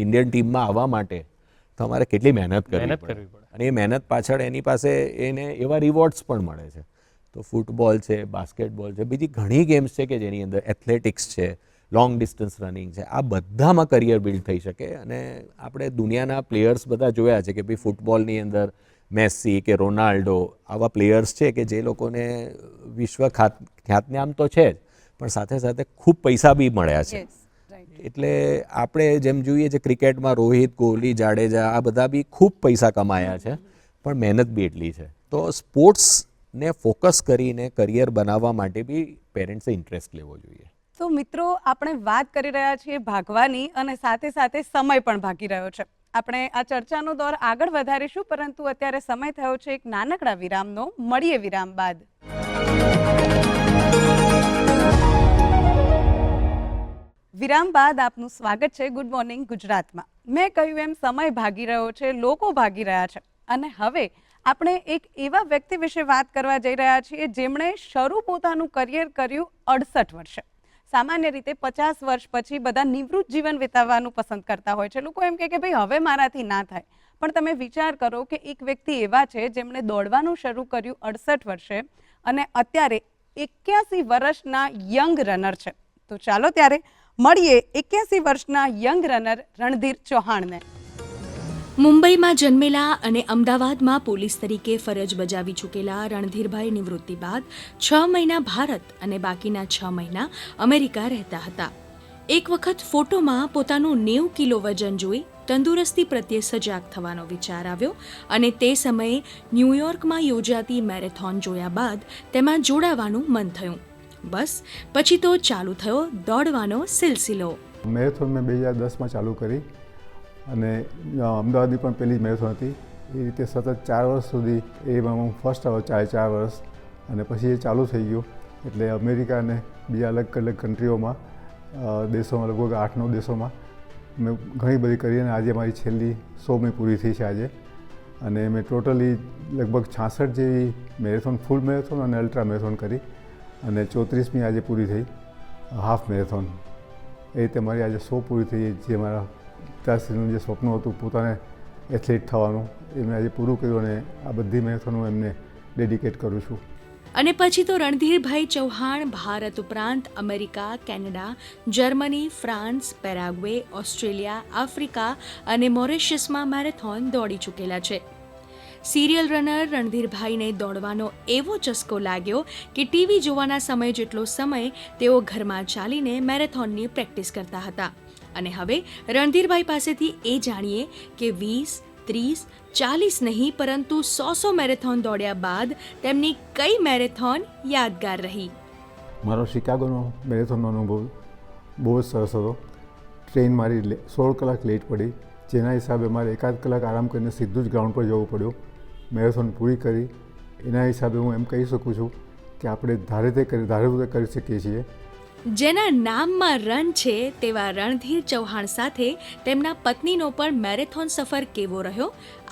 ઇન્ડિયન ટીમમાં આવવા માટે તમારે કેટલી મહેનત કરવી પડે અને એ મહેનત પાછળ એની પાસે એને એવા રિવોર્ડ્સ પણ મળે છે. તો ફૂટબોલ છે, બાસ્કેટબોલ છે, બીજી ઘણી ગેમ્સ છે કે જેની અંદર એથ્લેટિક્સ છે, લોંગ ડિસ્ટન્સ રનિંગ છે, આ બધામાં કરિયર બિલ્ડ થઈ શકે. અને આપણે દુનિયાના પ્લેયર્સ બધા જોયા છે કે ભાઈ ફૂટબોલની અંદર મેસી કે રોનાલ્ડો આવા પ્લેયર્સ છે કે જે લોકોને વિશ્વ ખ્યાતનામ તો છે જ, પણ સાથે સાથે ખૂબ પૈસા બી મળ્યા છે. એટલે આપણે જેમ જોઈએ છે ક્રિકેટમાં રોહિત, કોહલી, જાડેજા આ બધા બી ખૂબ પૈસા કમાયા છે, પણ મહેનત બી એટલી છે. તો સ્પોર્ટ્સને ફોકસ કરીને કરિયર બનાવવા માટે બી પેરેન્ટ્સે ઇન્ટરેસ્ટ લેવો જોઈએ. તો મિત્રો, આપણે વાત કરી રહ્યા છીએ ભાગવાની અને સાથે સાથે સમય પણ ભાગી રહ્યો છે. આપણે આ ચર્ચાનો દોર આગળ વધારીશું, પરંતુ અત્યારે સમય થયો છે એક નાનકડા વિરામનો. મળીએ વિરામ બાદ. વિરામ બાદ આપનું સ્વાગત છે ગુડ મોર્નિંગ ગુજરાતમાં. મેં કહ્યું એમ સમય ભાગી રહ્યો છે, લોકો ભાગી રહ્યા છે, અને હવે આપણે એક એવા વ્યક્તિ વિશે વાત કરવા જઈ રહ્યા છીએ જેમણે શરૂ પોતાનું કરિયર કર્યું 68 વર્ષે. સામાન્ય રીતે 50 વર્ષ પછી બધા નિવૃત્ત જીવન વિતાવવાનું પસંદ કરતા હોય છે. લોકો એમ કે ભાઈ હવે મારાથી ના થાય, પણ તમે વિચાર કરો કે એક વ્યક્તિ એવા છે જેમણે દોડવાનું શરૂ કર્યું 68 વર્ષે અને અત્યારે 81 વર્ષના યંગ રનર છે. તો ચાલો ત્યારે મળીએ 81 વર્ષના યંગ રનર રણધીર ચૌહાણને. મુંબઈમાં જન્મેલા અને અમદાવાદમાં પોલીસ તરીકે ફરજ બજાવી ચૂકેલા રણધીરભાઈ નિવૃત્તિ બાદ 6 મહિના ભારત અને બાકીના 6 મહિના અમેરિકા રહેતા હતા. એક વખત ફોટોમાં પોતાનું 90 કિલો વજન જોઈ તંદુરસ્તી પ્રત્યે સજાગ થવાનો વિચાર આવ્યો અને તે સમયે ન્યૂયોર્કમાં યોજાતી મેરેથોન જોયા બાદ તેમાં જોડાવાનું મન થયું. બસ પછી તો ચાલુ થયો દોડવાનો સિલસિલો. મેરેથોન મેં 2010માં ચાલુ કરી અને અમદાવાદની પણ પહેલી મેરેથોન હતી. એ રીતે સતત 4 વર્ષ સુધી એમાં હું ફર્સ્ટ આવ્યો 4 વર્ષ, અને પછી એ ચાલુ થઈ ગયું. એટલે અમેરિકા અને બીજા અલગ અલગ કન્ટ્રીઓમાં દેશોમાં લગભગ 8-9 દેશોમાં મેં ઘણી બધી કરી અને આજે મારી છેલ્લી 100મી પૂરી થઈ છે આજે. અને મેં ટોટલી લગભગ 66 જેવી મેરેથોન, ફૂલ મેરેથોન અને અલ્ટ્રા મેરેથોન કરી અને 34મી આજે પૂરી થઈ હાફ મેરેથોન. એ રીતે મારી આજે 100 પૂરી થઈ, જે મારા પિતાશ્રીનું જે સ્વપ્ન હતું પોતાને એથ્લેટ થવાનું એ મેં આજે પૂરું કર્યું અને આ બધી મેરેથોન હું એમને ડેડિકેટ કરું છું. અને પછી તો રણધીરભાઈ ચૌહાણ ભારત ઉપરાંત America, Canada, Germany, France, Paraguay, Australia, Africa અને મોરેશિયસમાં મેરેથોન દોડી ચૂકેલા છે. સિરિયલ રનર રણધીરભાઈને દોડવાનો એવો ચસ્કો લાગ્યો કે ટીવી જોવાના સમય જેટલો સમય તેઓ ઘરમાં ચાલીને મેરેથોનની પ્રેક્ટિસ કરતા હતા. અને હવે રણધીરભાઈ પાસેથી એ જાણીએ કે 20, 30, 40 નહીં પરંતુ 100 મેરેથોન દોડ્યા બાદ તેમની કઈ મેરેથોન યાદગાર રહી. મારો શિકાગોનો મેરેથોનનો અનુભવ બહુ જ સરસ હતો. ટ્રેન મારી 16 કલાક લેટ પડી, જેના હિસાબે મારે 1 કલાક આરામ કરીને સીધું જ ગ્રાઉન્ડ પર જવું પડ્યું. મેરેથોન પૂરી કરી. એના હિસાબે હું એમ કહી શકું છું કે આપણે ધારે કરી શકીએ છીએ. જેના નામમાં રન છે તેવા રણધીર ચૌહાણ સાથે તેમના પત્નીનો પણ મેરેથોન સફર કેવો રહ્યો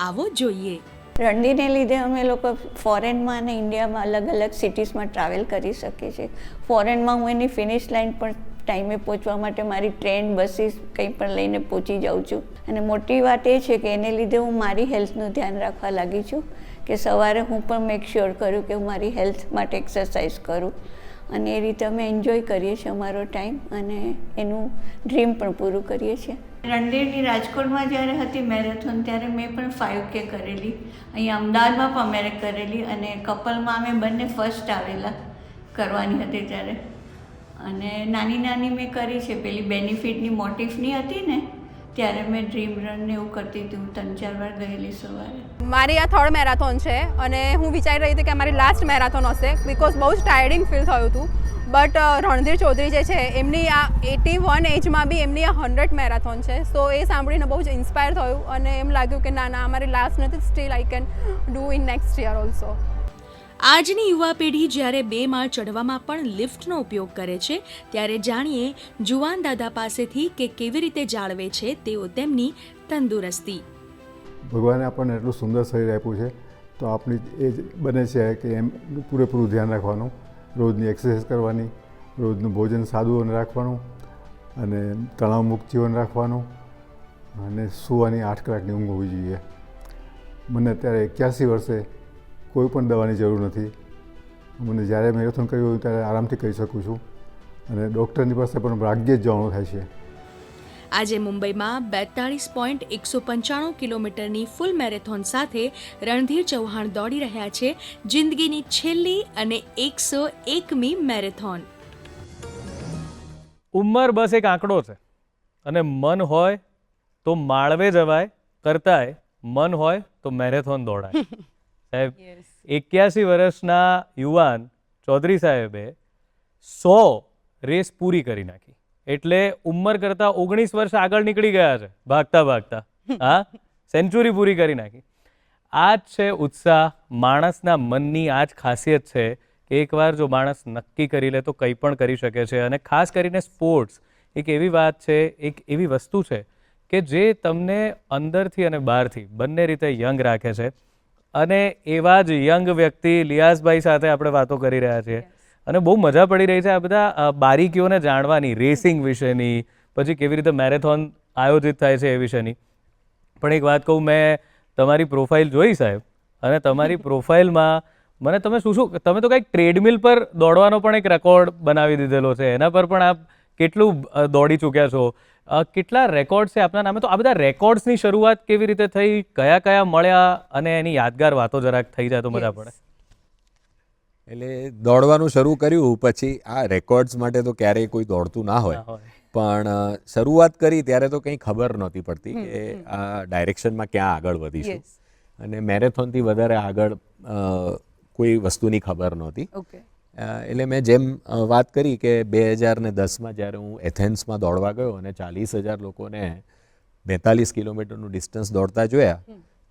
આવો જોઈએ. રણધીરને લીધે અમે લોકો ફોરેનમાં અને ઇન્ડિયામાં અલગ અલગ સિટીઝમાં ટ્રાવેલ કરી શકીએ છીએ. ફોરેનમાં હું એની ફિનિશ લાઇન પર ટાઈમે પહોંચવા માટે મારી ટ્રેન, બસીસ કંઈ પણ લઈને પહોંચી જાઉં છું. અને મોટી વાત એ છે કે એને લીધે હું મારી હેલ્થનું ધ્યાન રાખવા લાગી છું કે સવારે હું પણ મેક શ્યોર કર્યું કે હું મારી હેલ્થ માટે એક્સરસાઇઝ કરું. અને એ રીતે અમે એન્જોય કરીએ છીએ અમારો ટાઈમ અને એનું ડ્રીમ પણ પૂરું કરીએ છીએ. રણધીરની રાજકોટમાં જ્યારે હતી મેરેથોન ત્યારે મેં પણ 5K કરેલી, અહીંયા અમદાવાદમાં પણ મેં કરેલી અને કપલમાં અમે બંને ફર્સ્ટ આવેલા કરવાની હતી ત્યારે. અને નાની નાની મેં કરી છે, પેલી બેનિફિટની મોટિફની હતી ને ત્યારે મેં ડ્રીમ રન ને એવું કરતી હતી, હું 3-4 વાર ગયેલી સવારે. મારી આ 3rd મેરાથોન છે અને હું વિચારી રહી હતી કે મારી લાસ્ટ મેરાથોન હશે બિકોઝ બહુ જ ટાયર્ડિંગ ફીલ થયું હતું. બટ રણધીર ચૌધરી જે છે એમની આ 81 એજમાં બી એમની આ 100th મેરાથોન છે. સો એ સાંભળીને બહુ જ ઇન્સ્પાયર થયું અને એમ લાગ્યું કે ના અમારી લાસ્ટ નથી, steel I can do in next year also. આજની યુવા પેઢી જ્યારે 2 માળ ચડવામાં પણ લિફ્ટનો ઉપયોગ કરે છે ત્યારે જાણીએ જુવાન દાદા પાસેથી કે કેવી રીતે જાળવે છે તેઓ તેમની તંદુરસ્તી. ભગવાને આપણને એટલું સુંદર શરીર આપ્યું છે તો આપણી એ જ બને છે કે એમ પૂરેપૂરું ધ્યાન રાખવાનું, રોજની એક્સરસાઇઝ કરવાની, રોજનું ભોજન સાદું રાખવાનું અને તણાવમુક્ત જીવન રાખવાનું અને સૂવાની 8 કલાકની ઊંઘ હોવી જોઈએ. મને અત્યારે 81 વર્ષે કોઈ પણ દવાની જરૂર નથી. મને જ્યારે મેરેથોન કર્યું હોય ત્યારે આરામથી કરી શકું છું અને ડૉક્ટરની પાસે પણ ભાગ્યે જ જવાનું થાય છે. આજે મુંબઈમાં 42.195 કિલોમીટરની ફૂલ મેરેથોન સાથે રણધીર ચૌહાણ દોડી રહ્યા છે જિંદગીની છેલ્લી અને 101મી મેરેથોન. ઉંમર બસ એક આંકડો છે અને મન હોય તો માળવે જવાય, કરતાંય મન હોય તો મેરેથોન દોડાય. સાહેબ 81 વર્ષના યુવાન ચૌધરી સાહેબે 100 રેસ પૂરી કરી નાખી એટલે ઉંમર કરતાં 19 વર્ષ આગળ નીકળી ગયા છે ભાગતા ભાગતા. હા, સેન્ચુરી પૂરી કરી નાખી. આ જ છે ઉત્સાહ, માણસના મનની આ જ ખાસિયત છે કે એકવાર જો માણસ નક્કી કરી લે તો કંઈ પણ કરી શકે છે. અને ખાસ કરીને સ્પોર્ટ્સ એક એવી વાત છે, એક એવી વસ્તુ છે કે જે તમને અંદરથી અને બહારથી બંને રીતે યંગ રાખે છે. અને એવા જ યંગ વ્યક્તિ લિયાઝભાઈ સાથે આપણે વાતો કરી રહ્યા છીએ અને બહુ મજા પડી રહી છે આ બધા બારીકીઓને જાણવાની, રેસિંગ વિશેની, પછી કેવી રીતે મેરેથોન આયોજિત થાય છે એ વિશેની. પણ એક વાત કહું, મેં તમારી પ્રોફાઇલ જોઈ સાહેબ અને તમારી પ્રોફાઇલમાં મને તમે તમે તો કંઈક ટ્રેડમિલ પર દોડવાનો પણ એક રેકોર્ડ બનાવી દીધેલો છે. એના પર પણ આપ કેટલું દોડી ચૂક્યા છો, કેટલા રેકોર્ડ છે આપના નામે? તો આ બધા રેકોર્ડ્સની શરૂઆત કેવી રીતે થઈ, કયા કયા મળ્યા અને એની યાદગાર વાતો જરાક થઈ જાય તો મજા પડે. એટલે દોડવાનું શરૂ કર્યું પછી આ રેકોર્ડ્સ માટે તો ક્યારેય કોઈ દોડતું ના હોય, પણ શરૂઆત કરી ત્યારે તો કંઈ ખબર નહોતી પડતી કે આ ડાયરેક્શનમાં ક્યાં આગળ વધીશું. અને મેરેથોનથી વધારે આગળ કોઈ વસ્તુની ખબર નહોતી. એટલે મેં જેમ વાત કરી કે 2010માં જ્યારે હું એથેન્સમાં દોડવા ગયો અને 40,000 લોકોને 42 કિલોમીટરનું ડિસ્ટન્સ દોડતા જોયા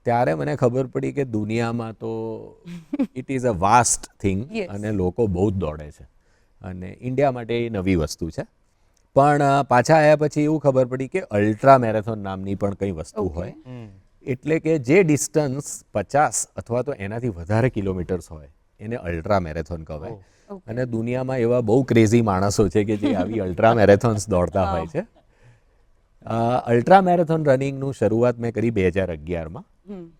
ત્યારે મને ખબર પડી કે દુનિયામાં તો it is a vast thing અને લોકો બહુ જ દોડે છે અને ઇન્ડિયા માટે એ નવી વસ્તુ છે. પણ પાછા આવ્યા પછી એવું ખબર પડી કે અલ્ટ્રા મેરેથોન નામની પણ કંઈ વસ્તુ હોય, એટલે કે જે ડિસ્ટન્સ 50 અથવા તો એનાથી વધારે કિલોમીટર્સ હોય એને અલ્ટ્રા મેરેથોન કહેવાય. અને દુનિયામાં એવા બહુ ક્રેઝી માણસો છે કે જે આવી અલ્ટ્રા મેરેથોન્સ દોડતા હોય છે. અલ્ટ્રા મેરેથોન રનિંગનું શરૂઆત મેં કરી 2011માં.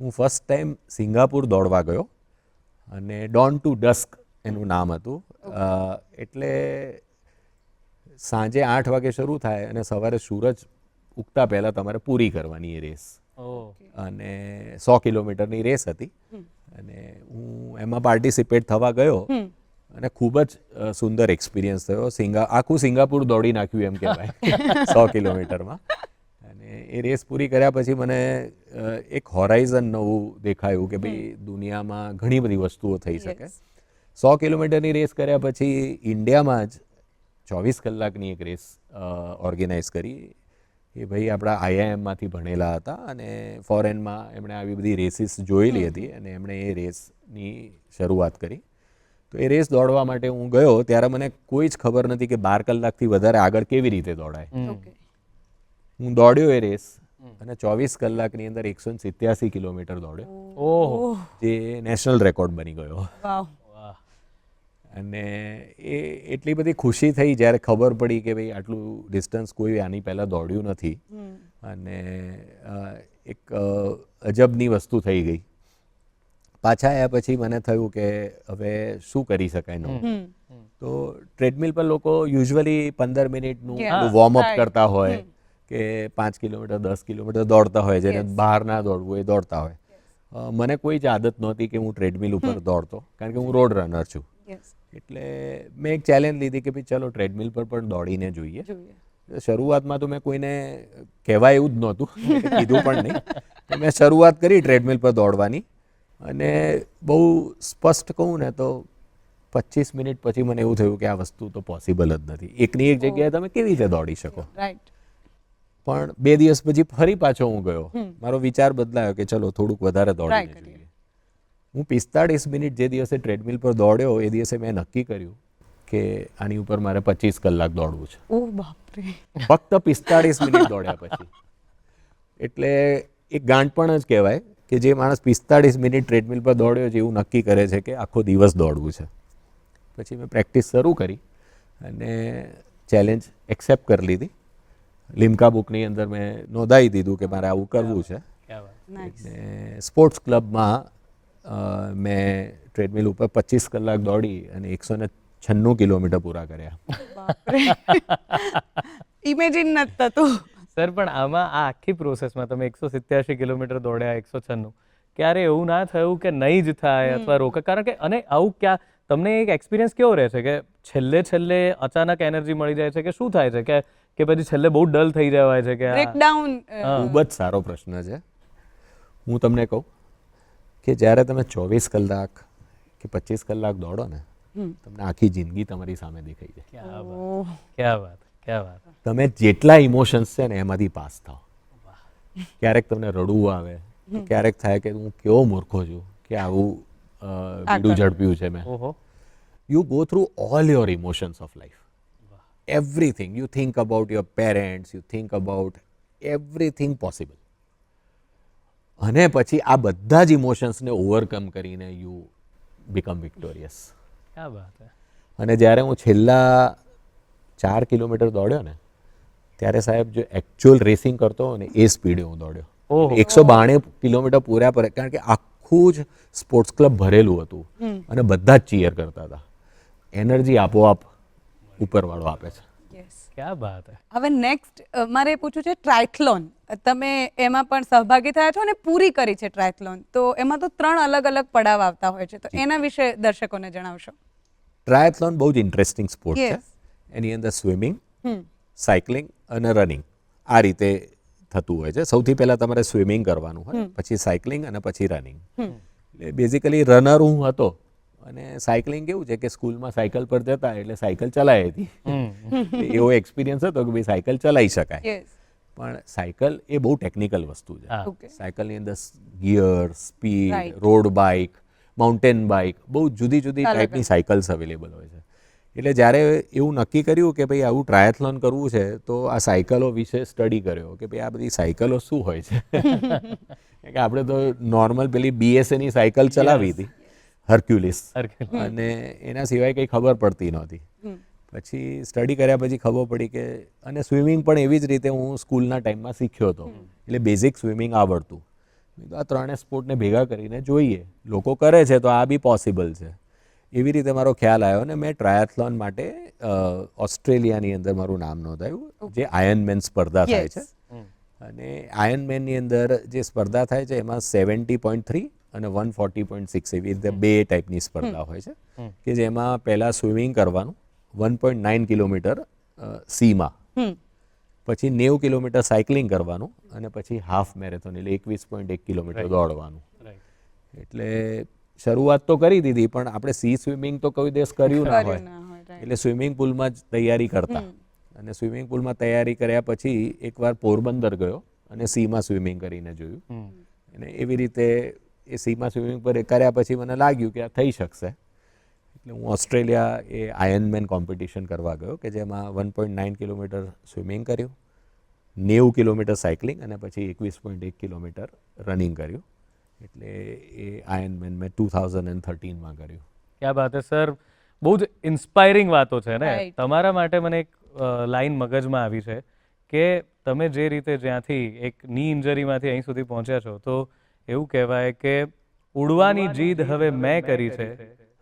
હું ફર્સ્ટ ટાઈમ સિંગાપુર દોડવા ગયો અને ડોન ટુ ડસ્ક એનું નામ હતું. એટલે સાંજે 8 વાગે શરૂ થાય અને સવારે સૂરજ ઉગતા પહેલાં તમારે પૂરી કરવાની એ રેસ. અને 100 કિલોમીટરની રેસ હતી અને હું એમાં પાર્ટિસિપેટ થવા ગયો અને ખૂબ જ સુંદર એક્સપિરિયન્સ થયો. આખું સિંગાપુર દોડી નાખ્યું એમ કહેવાય 100 કિલોમીટરમાં. અને એ રેસ પૂરી કર્યા પછી મને એક હોરાઇઝન નવું દેખાયું કે ભાઈ દુનિયામાં ઘણી બધી વસ્તુઓ થઈ શકે. 100 કિલોમીટરની રેસ કર્યા પછી ઇન્ડિયામાં જ 24 કલાકની એક રેસ ઓર્ગેનાઇઝ કરી. એ ભાઈ આપણા IIMમાંથી ભણેલા હતા અને ફોરેનમાં એમણે આવી બધી રેસીસ જોયેલી હતી અને એમણે એ રેસની શરૂઆત કરી. તો એ રેસ દોડવા માટે હું ગયો ત્યારે મને કોઈ જ ખબર નથી કે 12 કલાકથી વધારે આગળ કેવી રીતે દોડાય. હું દોડ્યો એ રેસ અને 24 કલાકની અંદર 187 કિલોમીટર દોડ્યો, જે નેશનલ રેકોર્ડ બની ગયો. અને એ એટલી બધી ખુશી થઈ જ્યારે ખબર પડી કે ભાઈ આટલું ડિસ્ટન્સ કોઈ આની પહેલાં દોડ્યું નથી અને એક અજબની વસ્તુ થઈ ગઈ. પાછા આવ્યા પછી મને થયું કે હવે શું કરી શકાય નવું. તો ટ્રેડમિલ પર લોકો યુઝ્યુઅલી 15 મિનિટનું Yeah. Warm up Right. કરતા હોય કે 5 કિલોમીટર 10 કિલોમીટર દોડતા હોય જેને Yes. બહાર ના દોડવું હોય એ દોડતા હોય. મને કોઈ જ આદત નહોતી કે હું ટ્રેડમિલ ઉપર દોડતો, કારણ કે હું રોડ રનર છું. યસ, એટલે મેં એક ચેલેન્જ લીધી કે ભાઈ ચલો ટ્રેડમિલ પર પણ દોડીને જોઈએ. જોઈએ. શરૂઆતમાં તો મેં કોઈને કહેવાય એવું જ નહોતું, કીધું પણ નહીં. તો મેં શરૂઆત કરી ટ્રેડમિલ પર દોડવાની, અને બહુ સ્પષ્ટ કહું ને તો 25 મિનિટ પછી મને એવું થયું કે આ વસ્તુ તો પોસિબલ જ નથી. એકની એક જગ્યાએ તમે કેવી રીતે દોડી શકો? રાઈટ. પણ 2 દિવસ પછી ફરી પાછો હું ગયો. મારો વિચાર બદલાયો કે ચલો થોડુંક વધારે Try દોડીને કરીએ. જોઈએ. હું 45 મિનિટ જે દિવસે ટ્રેડમિલ પર દોડ્યો એ દિવસે મેં નક્કી કર્યું કે આની ઉપર મારે 25 કલાક દોડવું છે. ઓ બાપરે. ફક્ત 45 મિનિટ દોડ્યા પછી. એટલે એક ગાંઠપણ જ કહેવાય કે જે માણસ 45 મિનિટ ટ્રેડમિલ પર દોડ્યો છે એવું નક્કી કરે છે કે આખો દિવસ દોડવું છે. પછી મેં પ્રેક્ટિસ શરૂ કરી અને ચેલેન્જ એક્સેપ્ટ કરી લીધી. લિમ્કા બુકની અંદર મેં નોંધાવી દીધું કે મારે આવું કરવું છે. ક્યાં વાત. નાઇસ. અને સ્પોર્ટ્સ ક્લબમાં મેં ટ્રેડમિલ ઉપર 25 કલાક દોડી અને 196 કિલોમીટર પૂરા કર્યા. ઇમેજિન નથી થતું. સર પણ આમાં આ આખી પ્રોસેસમાં તમે 187 કિલોમીટર દોડ્યા, 196, ક્યારે એવું ના થયું કે નહીં જ થાય અથવા રોકે? કારણ કે અને આવું ક્યાં તમને એક એક્સપિરિયન્સ કેવો રહે છે કે છેલ્લે અચાનક એનર્જી મળી જાય છે કે શું થાય છે કે પછી છેલ્લે બહુ ડલ થઈ જવાય છે કે બ્રેકડાઉન. ખૂબ જ સારો પ્રશ્ન છે. હું તમને કહું કે જ્યારે તમે 24 કલાક કે 25 કલાક દોડો ને, તમને આખી જિંદગી તમારી સામે દેખાઈ જાય. ક્યાં વાત, ક્યાં વાત, ક્યાં વાત. તમે જેટલા ઇમોશન્સ છે ને એમાંથી પાસ થાઓ. ક્યારેક તમને રડવું આવે, ક્યારેક થાય કે હું કેવો મૂર્ખો છું કે આવું બીડું ઝડપ્યું છે મેં. ઓહો. You go through all your emotions of life. Everything. You think about your parents, you think about everything possible. અને પછી આ બધા જ ઇમોશન્સને ઓવરકમ કરીને યુ બીકમ વિક્ટોરિયસ. ક્યાં વાત હે. અને જ્યારે હું છેલ્લા 4 કિલોમીટર દોડ્યો ને, ત્યારે સાહેબ જો એકચ્યુઅલ રેસિંગ કરતો હોય ને એ સ્પીડે હું દોડ્યો. ઓહો. 192 કિલોમીટર પૂરા પર, કારણ કે આખું જ સ્પોર્ટ્સ ક્લબ ભરેલું હતું અને બધા જ ચીયર કરતા હતા. એનર્જી આપોઆપ ઉપરવાળો આપે છે. ક્યાં વાત હે. હવે નેક્સ્ટ મારે એ પૂછવું છે ટ્રાયથલોન. તમે એમાં પણ સહભાગી થયા છો અને પૂરી કરી છે ટ્રાયથલોન. તો એમાં તો 3 અલગ અલગ પડાવ આવતા હોય છે, તો એના વિશે દર્શકોને જણાવશો. ટ્રાયથલોન બહુ જ ઇન્ટરેસ્ટિંગ સ્પોર્ટ છે. Yes. એની અંદર સ્વિમિંગ, સાયકલિંગ અને રનિંગ આ રીતે થતું હોય છે. સૌથી પહેલાં તમારે સ્વિમિંગ કરવાનું હોય, પછી સાયકલિંગ અને પછી રનિંગ. એટલે બેઝિકલી રનર હું હતો, અને સાયકલિંગ કેવું છે કે સ્કૂલમાં સાયકલ પર જતા એટલે સાયકલ ચલાવી હતી. એવો એક્સપિરિયન્સ હતો કે ભાઈ સાયકલ ચલાવી શકાય. યસ. પણ સાયકલ એ બહુ ટેકનિકલ વસ્તુ છે. હા. ઓકે. સાયકલની અંદર gear, speed, Right. Road bike, mountain bike, બહુ જુદી જુદી અલગ ટાઈપની સાયકલ્સ અવેલેબલ હોય છે. એટલે જ્યારે એવું નક્કી કર્યું કે ભાઈ આવું ટ્રાયથલોન કરવું છે, તો આ સાયકલો વિશે સ્ટડી કર્યો કે ભાઈ આ બધી સાયકલો શું હોય છે. કે આપણે તો નોર્મલ પેલી BSAની સાયકલ ચલાવી હતી, હર્ક્યુલિસ, અને એના સિવાય કંઈ ખબર પડતી નહોતી. પછી સ્ટડી કર્યા પછી ખબર પડી કે, અને સ્વિમિંગ પણ એવી જ રીતે હું સ્કૂલના ટાઈમમાં શીખ્યો હતો, એટલે બેઝિક સ્વિમિંગ આવડતું. મેં કીધું આ ત્રણેય સ્પોર્ટને ભેગા કરીને જોઈએ, લોકો કરે છે તો આ બી પોસિબલ છે. એવી રીતે મારો ખ્યાલ આવ્યો અને મેં ટ્રાયથલોન માટે ઓસ્ટ્રેલિયાની અંદર મારું નામ નોંધાયું, જે આયર્નમેન સ્પર્ધા થાય છે. અને આયર્નમેનની અંદર જે સ્પર્ધા થાય છે એમાં 70.3 અને 140.6 એવી રીતે 2 ટાઈપની સ્પર્ધા હોય છે, કે જેમાં પહેલાં સ્વિમિંગ કરવાનું 1.9 કિલોમીટર સીમાં, પછી 90 કિલોમીટર સાયકલિંગ કરવાનું, અને પછી હાફ મેરેથોન એટલે 21.1 કિલોમીટર દોડવાનું. એટલે શરૂઆત તો કરી દીધી, પણ આપણે સી સ્વિમિંગ તો કોઈ દિવસ કર્યું ના હોય, એટલે સ્વિમિંગ પુલમાં જ તૈયારી કરતા. અને સ્વિમિંગ પુલમાં તૈયારી કર્યા પછી એકવાર પોરબંદર ગયો અને સીમાં સ્વિમિંગ કરીને જોયું. અને એવી રીતે એ સીમાં સ્વિમિંગ પર કર્યા પછી મને લાગ્યું કે આ થઈ શકશે. એટલે હું ઓસ્ટ્રેલિયા એ આયર્નમેન કોમ્પિટિશન કરવા ગયો, કે જેમાં 1.9 કિલોમીટર સ્વિમિંગ કર્યું, 90 કિલોમીટર સાયકલિંગ અને પછી 21.1 કિલોમીટર રનિંગ કર્યું. એટલે એ આયર્નમેન મેં 2013માં કર્યું. ક્યાં વાત હે સર, બહુ જ ઇન્સ્પાયરિંગ વાતો છે ને. Right. તમારા માટે મને એક લાઈન મગજમાં આવી છે કે તમે જે રીતે જ્યાંથી એક ની ઇન્જરીમાંથી અહીં સુધી પહોંચ્યા છો, તો એવું કહેવાય કે ઉડવાની જીદ હવે મેં કરી છે,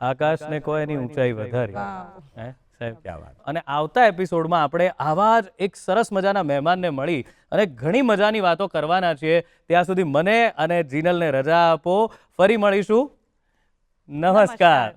આકાશને કોઈ એની ઊંચાઈ વધારી. વાવ. હે સાહેબ? ક્યાં વાત. અને આવતા એપિસોડમાં આપણે આવા જ એક સરસ મજાના મહેમાનને મળી અને ઘણી મજાની વાતો કરવાના છીએ. ત્યાં સુધી મને અને જીનલને રજા આપો. ફરી મળીશું. નમસ્કાર.